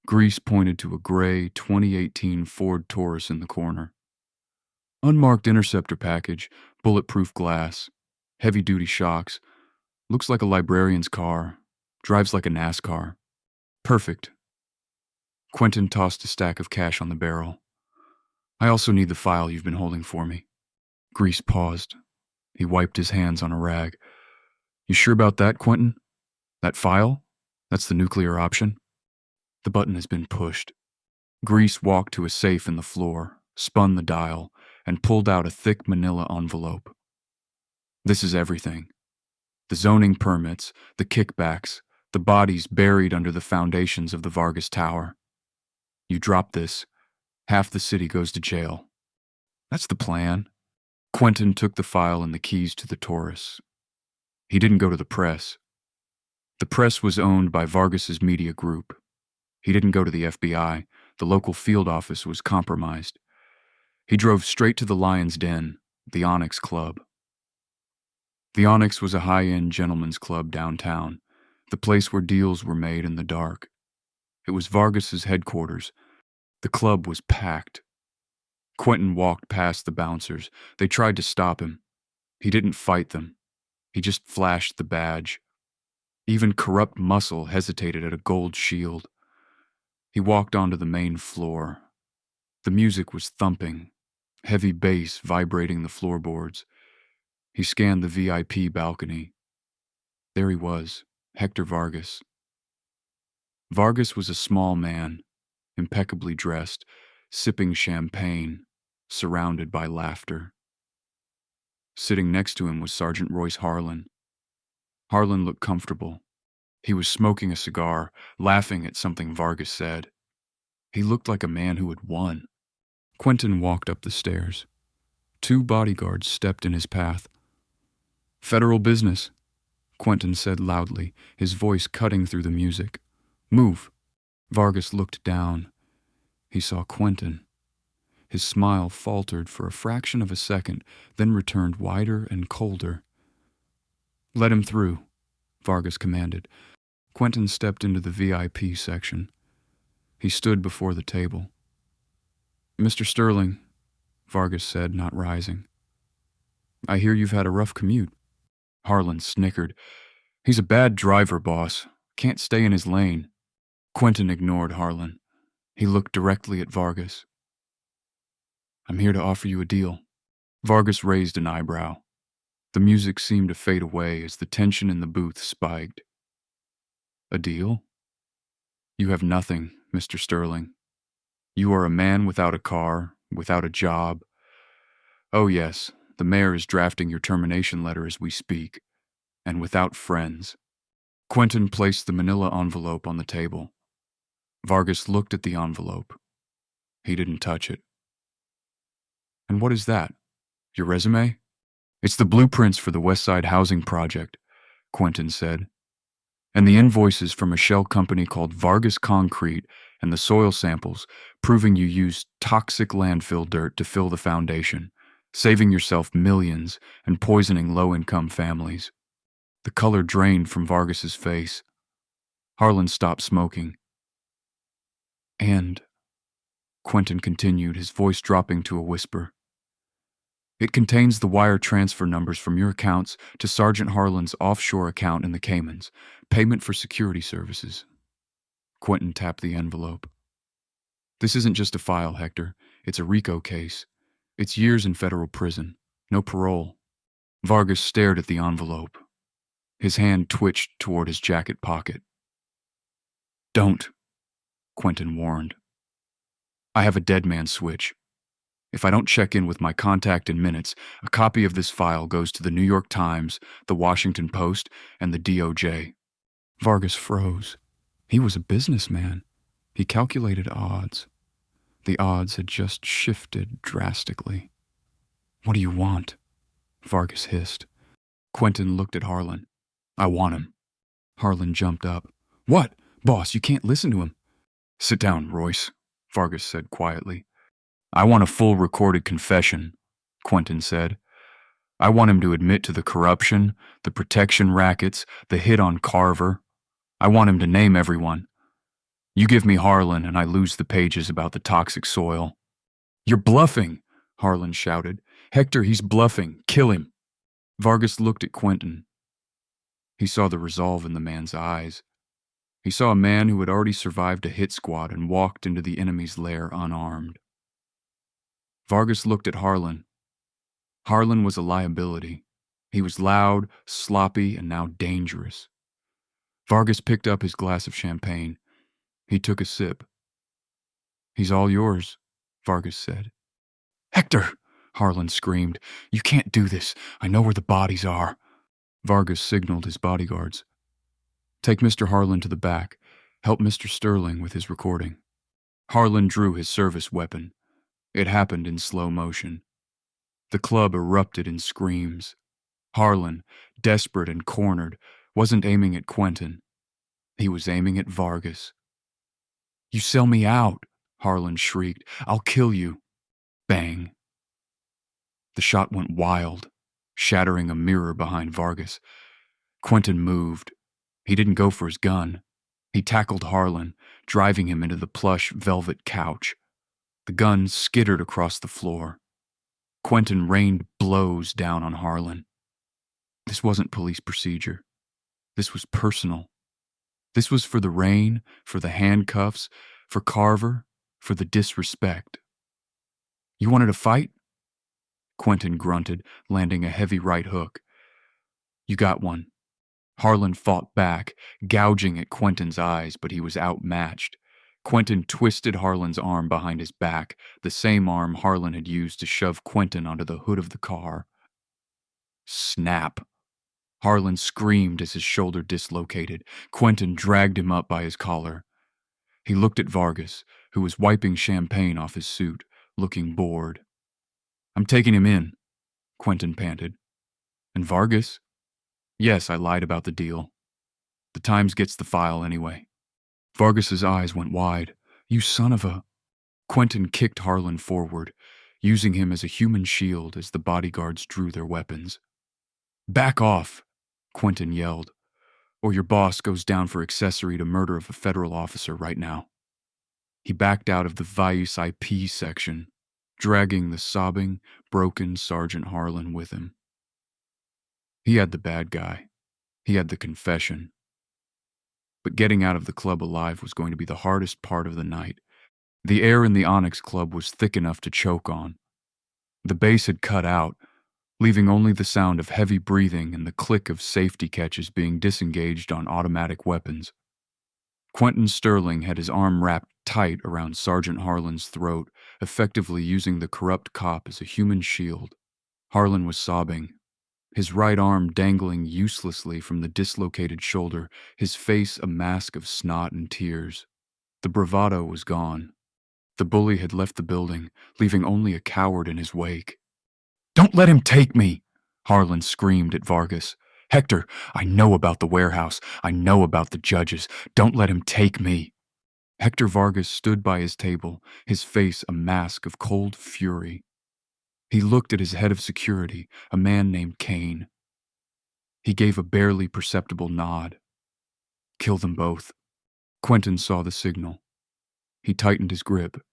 Grease pointed to a gray 2018 Ford Taurus in the corner. "Unmarked interceptor package, bulletproof glass, heavy-duty shocks. Looks like a librarian's car. Drives like a NASCAR. Perfect." Quentin tossed a stack of cash on the barrel. "I also need the file you've been holding for me." Grease paused. He wiped his hands on a rag. "You sure about that, Quentin? That file? That's the nuclear option?" The button has been pushed. Grease walked to a safe in the floor, spun the dial, and pulled out a thick manila envelope. "This is everything. The zoning permits, the kickbacks, the bodies buried under the foundations of the Vargas Tower. You drop this, half the city goes to jail." "That's the plan." Quentin took the file and the keys to the Taurus. He didn't go to the press. The press was owned by Vargas's media group. He didn't go to the FBI. The local field office was compromised. He drove straight to the Lion's Den, the Onyx Club. The Onyx was a high-end gentleman's club downtown, the place where deals were made in the dark. It was Vargas's headquarters. The club was packed. Quentin walked past the bouncers. They tried to stop him. He didn't fight them. He just flashed the badge. Even corrupt muscle hesitated at a gold shield. He walked onto the main floor. The music was thumping, heavy bass vibrating the floorboards. He scanned the VIP balcony. There he was, Hector Vargas. Vargas was a small man. impeccably dressed, sipping champagne, surrounded by laughter. Sitting next to him was Sergeant Royce Harlan. Harlan looked comfortable. He was smoking a cigar, laughing at something Vargas said. He looked like a man who had won. Quentin walked up the stairs. 2 bodyguards stepped in his path. "Federal business," Quentin said loudly, his voice cutting through the music. "Move." Vargas looked down. He saw Quentin. His smile faltered for a fraction of a second, then returned wider and colder. "Let him through," Vargas commanded. Quentin stepped into the VIP section. He stood before the table. "Mr. Sterling," Vargas said, not rising. "I hear you've had a rough commute." Harlan snickered. "He's a bad driver, boss. Can't stay in his lane." Quentin ignored Harlan. He looked directly at Vargas. "I'm here to offer you a deal." Vargas raised an eyebrow. The music seemed to fade away as the tension in the booth spiked. "A deal? You have nothing, Mr. Sterling. You are a man without a car, without a job. Oh yes, the mayor is drafting your termination letter as we speak, and without friends." Quentin placed the manila envelope on the table. Vargas looked at the envelope. He didn't touch it. "And what is that? Your resume?" "It's the blueprints for the West Side Housing Project," Quentin said. "And the invoices from a shell company called Vargas Concrete and the soil samples proving you used toxic landfill dirt to fill the foundation, saving yourself millions and poisoning low-income families." The color drained from Vargas's face. Harlan stopped smoking. "And," Quentin continued, his voice dropping to a whisper, "it contains the wire transfer numbers from your accounts to Sergeant Harlan's offshore account in the Caymans, payment for security services." Quentin tapped the envelope. "This isn't just a file, Hector. It's a RICO case. It's years in federal prison. No parole." Vargas stared at the envelope. His hand twitched toward his jacket pocket. "Don't," Quentin warned. "I have a dead man switch. If I don't check in with my contact in minutes, a copy of this file goes to the New York Times, the Washington Post, and the DOJ." Vargas froze. He was a businessman. He calculated odds. The odds had just shifted drastically. "What do you want?" Vargas hissed. Quentin looked at Harlan. "I want him." Harlan jumped up. "What? Boss, you can't listen to him." "Sit down, Royce," Vargas said quietly. "I want a full recorded confession," Quentin said. "I want him to admit to the corruption, the protection rackets, the hit on Carver. I want him to name everyone. You give me Harlan and I lose the pages about the toxic soil." "You're bluffing," Harlan shouted. "Hector, he's bluffing. Kill him." Vargas looked at Quentin. He saw the resolve in the man's eyes. He saw a man who had already survived a hit squad and walked into the enemy's lair unarmed. Vargas looked at Harlan. Harlan was a liability. He was loud, sloppy, and now dangerous. Vargas picked up his glass of champagne. He took a sip. "He's all yours," Vargas said. "Hector!" Harlan screamed. "You can't do this. I know where the bodies are." Vargas signaled his bodyguards. "Take Mr. Harlan to the back. Help Mr. Sterling with his recording." Harlan drew his service weapon. It happened in slow motion. The club erupted in screams. Harlan, desperate and cornered, wasn't aiming at Quentin. He was aiming at Vargas. "You sell me out," Harlan shrieked. "I'll kill you." Bang. The shot went wild, shattering a mirror behind Vargas. Quentin moved. He didn't go for his gun. He tackled Harlan, driving him into the plush velvet couch. The gun skittered across the floor. Quentin rained blows down on Harlan. This wasn't police procedure. This was personal. This was for the rain, for the handcuffs, for Carver, for the disrespect. "You wanted a fight?" Quentin grunted, landing a heavy right hook. "You got one." Harlan fought back, gouging at Quentin's eyes, but he was outmatched. Quentin twisted Harlan's arm behind his back, the same arm Harlan had used to shove Quentin onto the hood of the car. Snap. Harlan screamed as his shoulder dislocated. Quentin dragged him up by his collar. He looked at Vargas, who was wiping champagne off his suit, looking bored. "I'm taking him in," Quentin panted. "And Vargas?" "Yes, I lied about the deal. The Times gets the file anyway." Vargas's eyes went wide. "You son of a..." Quentin kicked Harlan forward, using him as a human shield as the bodyguards drew their weapons. "Back off," Quentin yelled, "or your boss goes down for accessory to murder of a federal officer right now." He backed out of the Vice IP section, dragging the sobbing, broken Sergeant Harlan with him. He had the bad guy. He had the confession. But getting out of the club alive was going to be the hardest part of the night. The air in the Onyx Club was thick enough to choke on. The bass had cut out, leaving only the sound of heavy breathing and the click of safety catches being disengaged on automatic weapons. Quentin Sterling had his arm wrapped tight around Sergeant Harlan's throat, effectively using the corrupt cop as a human shield. Harlan was sobbing, his right arm dangling uselessly from the dislocated shoulder, his face a mask of snot and tears. The bravado was gone. The bully had left the building, leaving only a coward in his wake. "Don't let him take me!" Harlan screamed at Vargas. "Hector, I know about the warehouse. I know about the judges. Don't let him take me." Hector Vargas stood by his table, his face a mask of cold fury. He looked at his head of security, a man named Kane. He gave a barely perceptible nod. "Kill them both." Quentin saw the signal. He tightened his grip.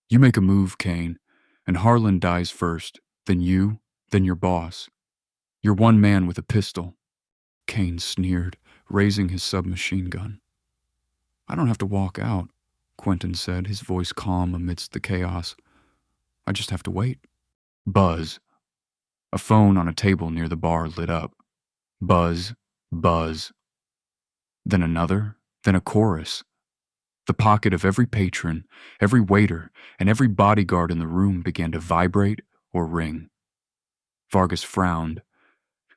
"You make a move, Kane, and Harlan dies first, then you, then your boss. You're one man with a pistol." Kane sneered, raising his submachine gun. "I don't have to walk out," Quentin said, his voice calm amidst the chaos. "I just have to wait." Buzz. A phone on a table near the bar lit up. Buzz, buzz. Then another, then a chorus. The pocket of every patron, every waiter, and every bodyguard in the room began to vibrate or ring. Vargas frowned.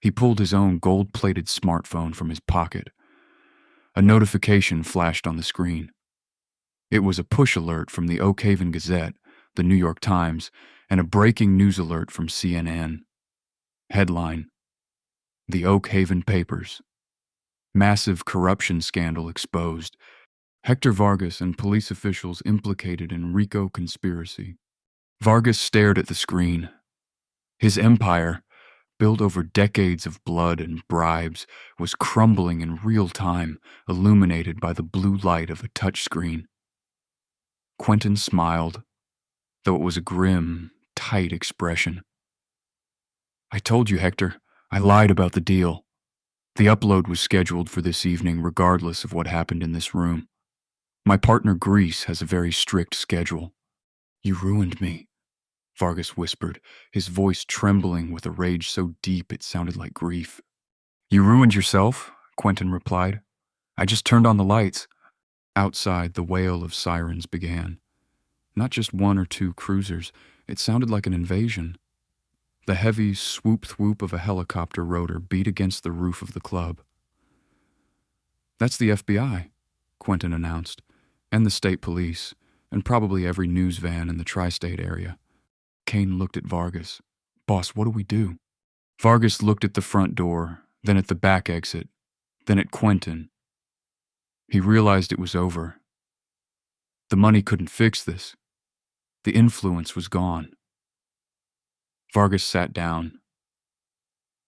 He pulled his own gold-plated smartphone from his pocket. A notification flashed on the screen. It was a push alert from the Oak Haven Gazette, the New York Times, and a breaking news alert from CNN. Headline: The Oak Haven Papers. Massive corruption scandal exposed. Hector Vargas and police officials implicated in RICO conspiracy. Vargas stared at the screen. His empire, built over decades of blood and bribes, was crumbling in real time, illuminated by the blue light of a touchscreen. Quentin smiled, though it was a grim, tight expression. "I told you, Hector, I lied about the deal. The upload was scheduled for this evening regardless of what happened in this room. My partner Grease has a very strict schedule." "You ruined me," Vargas whispered, his voice trembling with a rage so deep it sounded like grief. "You ruined yourself," Quentin replied. "I just turned on the lights." Outside, the wail of sirens began. Not just one or two cruisers, it sounded like an invasion. The heavy swoop-thwoop of a helicopter rotor beat against the roof of the club. "That's the FBI," Quentin announced, "and the state police, and probably every news van in the tri-state area." Kane looked at Vargas. "Boss, what do we do?" Vargas looked at the front door, then at the back exit, then at Quentin. He realized it was over. The money couldn't fix this. The influence was gone. Vargas sat down.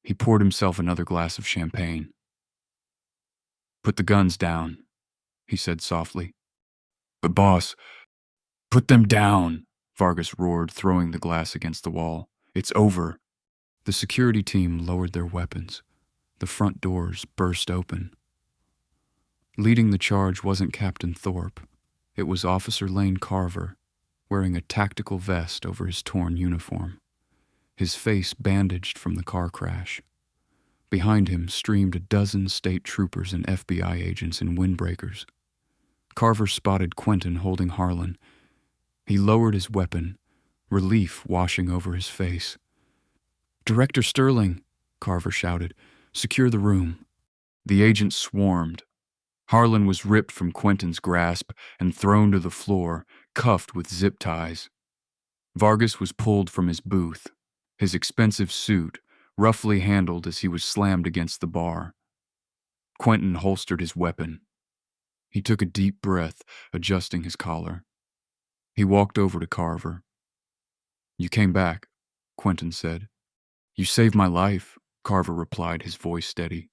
He poured himself another glass of champagne. "Put the guns down," he said softly. "But boss..." "Put them down," Vargas roared, throwing the glass against the wall. "It's over." The security team lowered their weapons. The front doors burst open. Leading the charge wasn't Captain Thorpe. It was Officer Lane Carver, wearing a tactical vest over his torn uniform, his face bandaged from the car crash. Behind him streamed a dozen state troopers and FBI agents in windbreakers. Carver spotted Quentin holding Harlan. He lowered his weapon, relief washing over his face. "Director Sterling," Carver shouted, "secure the room." The agent swarmed. Harlan was ripped from Quentin's grasp and thrown to the floor, cuffed with zip ties. Vargas was pulled from his booth, his expensive suit roughly handled as he was slammed against the bar. Quentin holstered his weapon. He took a deep breath, adjusting his collar. He walked over to Carver. "You came back," Quentin said. "You saved my life," Carver replied, his voice steady.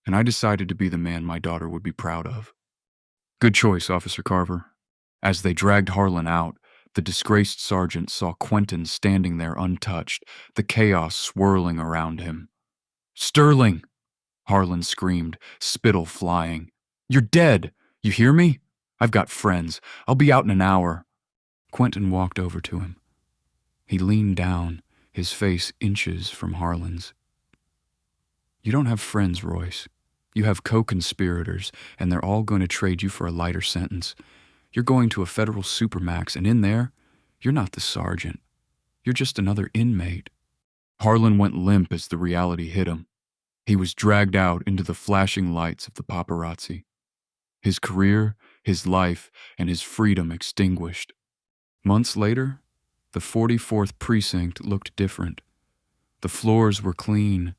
"And I decided to be the man my daughter would be proud of." "Good choice, Officer Carver." As they dragged Harlan out, the disgraced sergeant saw Quentin standing there untouched, the chaos swirling around him. "Sterling!" Harlan screamed, spittle flying. "You're dead! You hear me? I've got friends. I'll be out in an hour." Quentin walked over to him. He leaned down, his face inches from Harlan's. "You don't have friends, Royce. You have co-conspirators, and they're all going to trade you for a lighter sentence. You're going to a federal supermax, and in there, you're not the sergeant. You're just another inmate." Harlan went limp as the reality hit him. He was dragged out into the flashing lights of the paparazzi. His career, his life, and his freedom extinguished. Months later, the 44th precinct looked different. The floors were clean.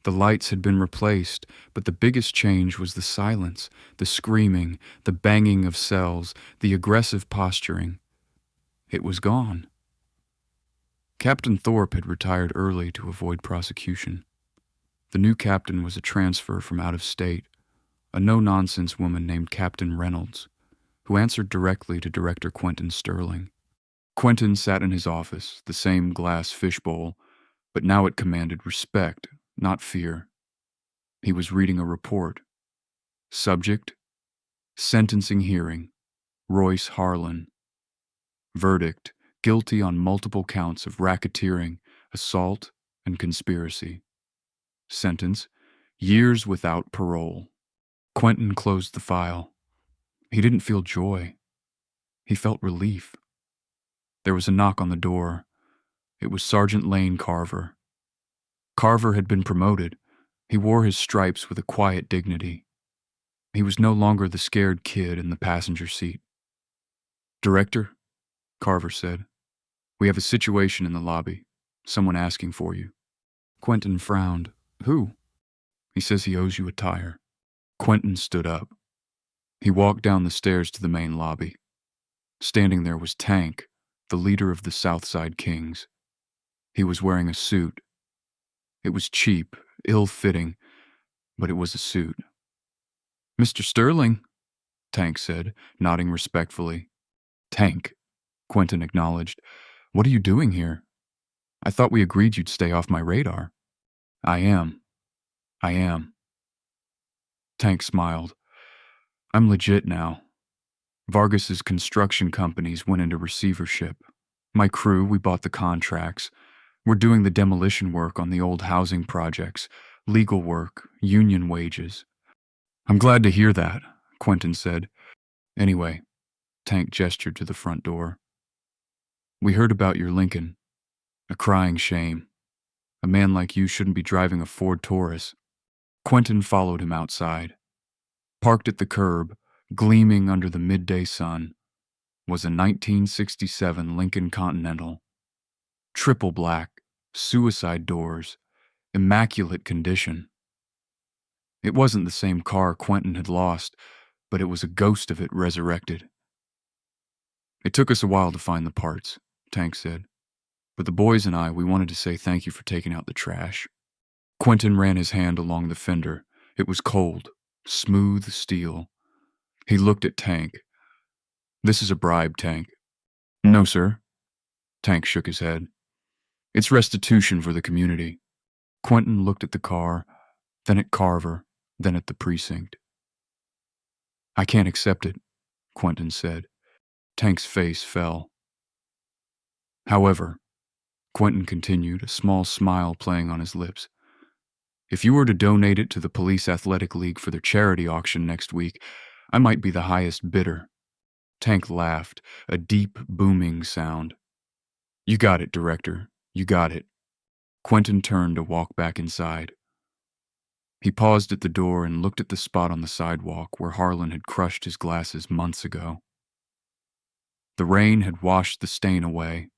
The lights had been replaced, but the biggest change was the silence, the screaming, the banging of cells, the aggressive posturing. It was gone. Captain Thorpe had retired early to avoid prosecution. The new captain was a transfer from out of state, a no-nonsense woman named Captain Reynolds, who answered directly to Director Quentin Sterling. Quentin sat in his office, the same glass fishbowl, but now it commanded respect, not fear. He was reading a report. Subject: sentencing hearing, Royce Harlan. Verdict: guilty on multiple counts of racketeering, assault, and conspiracy. Sentence: years without parole. Quentin closed the file. He didn't feel joy. He felt relief. There was a knock on the door. It was Sergeant Lane Carver. Carver had been promoted. He wore his stripes with a quiet dignity. He was no longer the scared kid in the passenger seat. "Director," Carver said, "we have a situation in the lobby. Someone asking for you." Quentin frowned. "Who?" "He says he owes you a tire." Quentin stood up. He walked down the stairs to the main lobby. Standing there was Tank, the leader of the Southside Kings. He was wearing a suit. It was cheap, ill-fitting, but it was a suit. "Mr. Sterling," Tank said, nodding respectfully. "Tank," Quentin acknowledged. "What are you doing here? I thought we agreed you'd stay off my radar." I am. Tank smiled. "I'm legit now. Vargas's construction companies went into receivership. My crew, we bought the contracts. We're doing the demolition work on the old housing projects, legal work, union wages." "I'm glad to hear that," Quentin said. "Anyway," Tank gestured to the front door. "We heard about your Lincoln. A crying shame. A man like you shouldn't be driving a Ford Taurus." Quentin followed him outside. Parked at the curb, gleaming under the midday sun, was a 1967 Lincoln Continental. Triple black, suicide doors, immaculate condition. It wasn't the same car Quentin had lost, but it was a ghost of it resurrected. "It took us a while to find the parts," Tank said. "But the boys and I, we wanted to say thank you for taking out the trash." Quentin ran his hand along the fender. It was cold, smooth steel. He looked at Tank. "This is a bribe, Tank." "No, sir." Tank shook his head. "It's restitution for the community." Quentin looked at the car, then at Carver, then at the precinct. "I can't accept it," Quentin said. Tank's face fell. "However," Quentin continued, a small smile playing on his lips, "if you were to donate it to the Police Athletic League for their charity auction next week, I might be the highest bidder. Tank laughed, a deep, booming sound. You got it, Director. You got it. Quentin turned to walk back inside. He paused at the door and looked at the spot on the sidewalk where Harlan had crushed his glasses months ago. The rain had washed the stain away.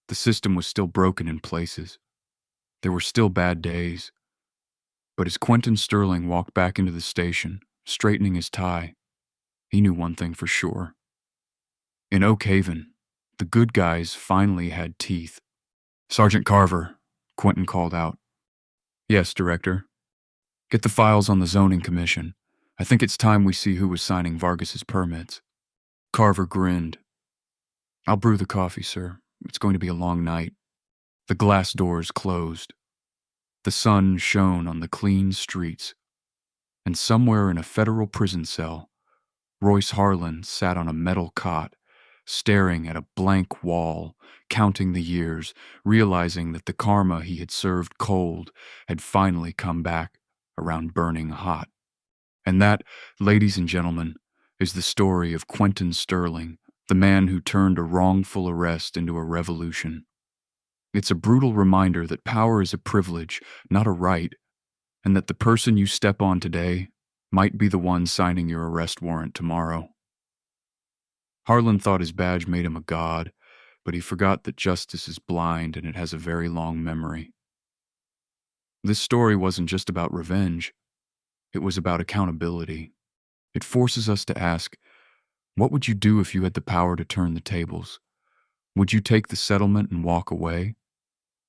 The system was still broken in places. There were still bad days. But as Quentin Sterling walked back into the station, straightening his tie, he knew one thing for sure. In Oak Haven, the good guys finally had teeth. Sergeant Carver, Quentin called out. Yes, Director. Get the files on the zoning commission. I think it's time we see who was signing Vargas's permits. Carver grinned. I'll brew the coffee, sir. It's going to be a long night. The glass doors closed. The sun shone on the clean streets. And somewhere in a federal prison cell, Royce Harlan sat on a metal cot, staring at a blank wall, counting the years, realizing that the karma he had served cold had finally come back around burning hot. And that, ladies and gentlemen, is the story of Quentin Sterling, the man who turned a wrongful arrest into a revolution. It's a brutal reminder that power is a privilege, not a right, and that the person you step on today might be the one signing your arrest warrant tomorrow. Harlan thought his badge made him a god, but he forgot that justice is blind and it has a very long memory. This story wasn't just about revenge. It was about accountability. It forces us to ask, what would you do if you had the power to turn the tables? Would you take the settlement and walk away?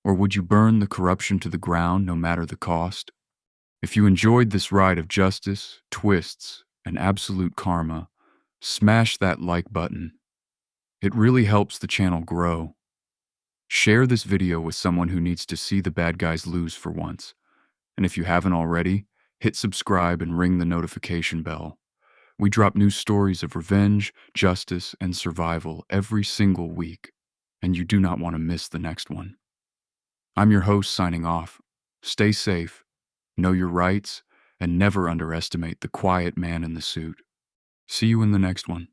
Or would you burn the corruption to the ground no matter the cost? If you enjoyed this ride of justice, twists, and absolute karma, smash that like button. It really helps the channel grow. Share this video with someone who needs to see the bad guys lose for once. And if you haven't already, hit subscribe and ring the notification bell. We drop new stories of revenge, justice, and survival every single week, and you do not want to miss the next one. I'm your host signing off. Stay safe, know your rights, and never underestimate the quiet man in the suit. See you in the next one.